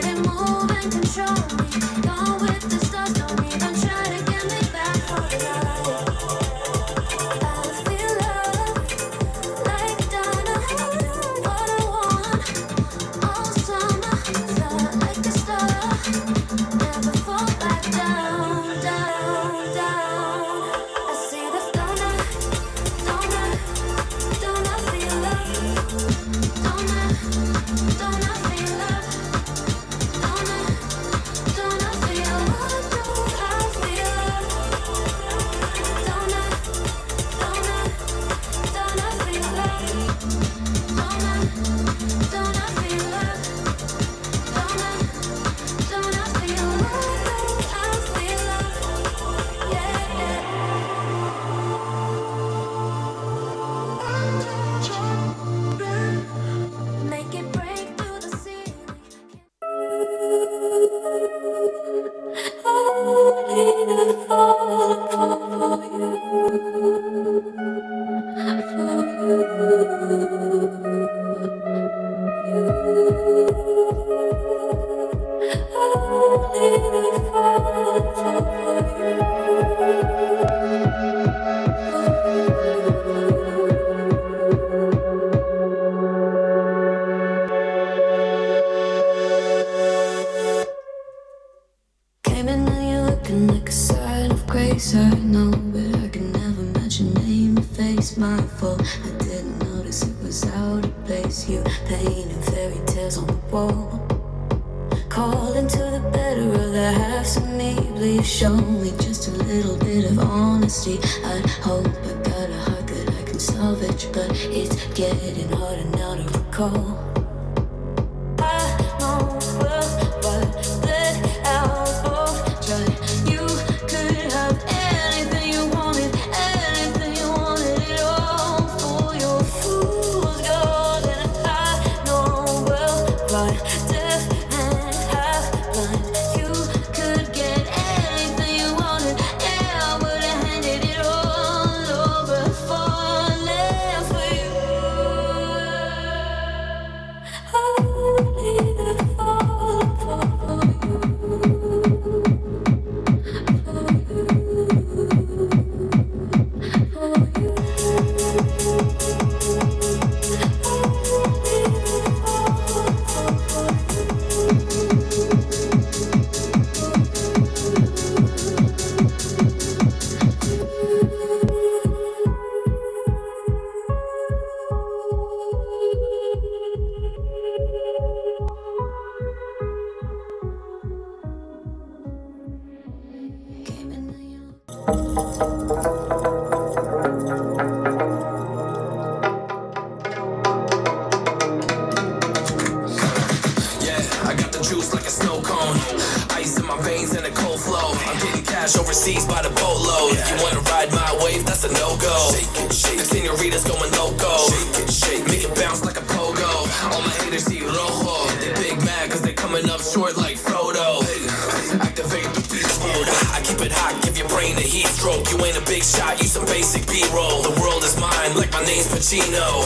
Let him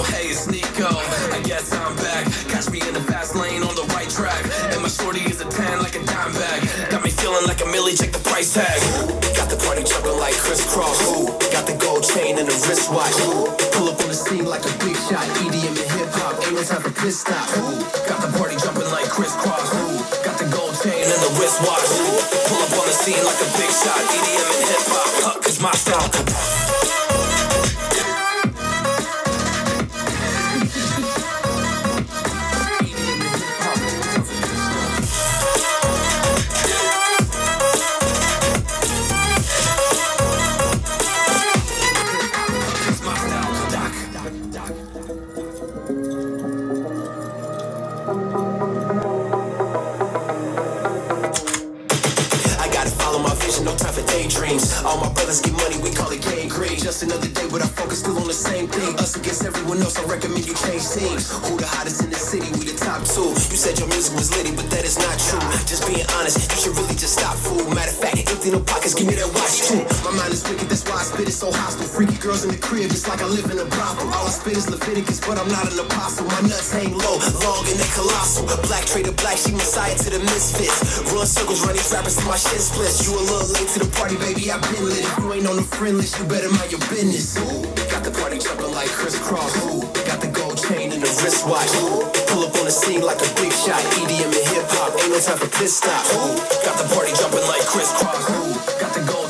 Hey, it's Nico, I guess I'm back. Catch me in the fast lane on the right track. And my shorty is a 10 like a dime bag. Got me feeling like a milli, check the price tag. Got the party jumping like crisscross. Got the gold chain and the wristwatch. Pull up on the scene like a big shot. EDM and hip hop, ain't no time for piss stop. Got the party jumping like crisscross. Got the gold chain and the wristwatch. Pull up on the scene like a big shot. EDM and hip hop, cause my style. All my brothers get money, we call it gang green. Just another day without focus, still on the same thing. Us against everyone else, I recommend you change teams. Who the hottest in the city? We the top two. You said your music was litty, but that is not true. Just being honest, you should really just stop, fool. Matter of fact, empty no pockets, give me that watch too. My mind is wicked, that's why I spit it so hostile. Freaky girls in the crib, it's like I live in a brothel. All I spit is Leviticus, but I'm not an apostle. My nuts hang low, long and they colossal. Black trader black, she messiah to the misfits. Run circles, run these rappers till my shit splits. You a little late to the party, baby, I've been lit. If you ain't on the friend list, you better mind your business. Got the party jumping like crisscross. Got the gold chain and the wristwatch. Pull up on the scene like a big shot. EDM and hip hop, ain't no time for piss stop. Got the party jumping like crisscross. Got the gold